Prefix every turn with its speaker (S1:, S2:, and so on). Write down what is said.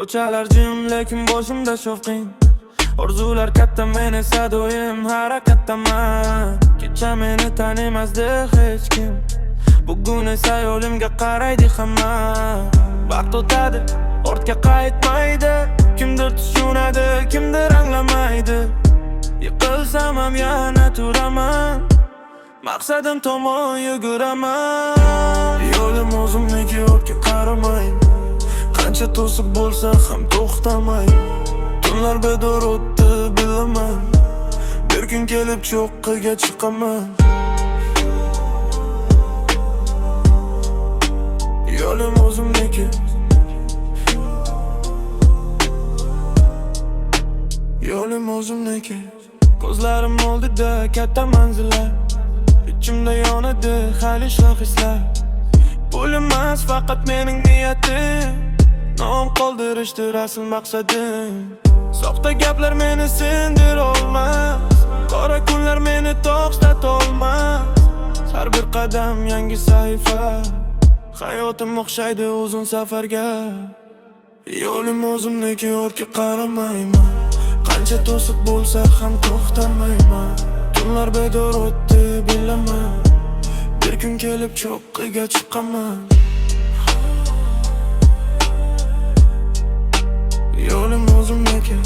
S1: Ko'chalar jim, lekin boshimda shovqin. Orzular katta, men esa doim harakatdaman. Kecha meni tanimasdi hech kim, bugun esa yo'limga qaraydi hamma. Vaqt o'tadi, ortga qaytmaydi. Kimdir tushunadi, kimdir anglamaydi. Yiqilsam ham yana turaman, maqsadim tomon yuguraman. Yo'lim o'zimniki, ortga qaramayman. Qancha to'sib bo'lsa ham to'xtamayman. Tunlar bedor o'tdi, bilaman. Bir kun kelib cho'qqiga chiqaman. Yo'lim o'zimniki, yo'lim o'zimniki. Ko'zlarim oldida katta manzillar, ichimda yonadi hali shohislar. Pul emas faqat mening niyatim, nom qoldirishdir asl maqsadim. Soxta gaplar meni sindirolmas, qora kunlar meni to'xtatolmas. Har bir qadam yangi sahifa, hayotim o'xshaydi uzun safarga. Yo'lim o'zimniki, ortga qaramayman. Qancha to'siq bo'lsa ham to'xtamayman. Tunlar bedor o'tdi, bilaman. Bir kun kelib cho'qqiga chiqaman. Yo'lim o'zimniki.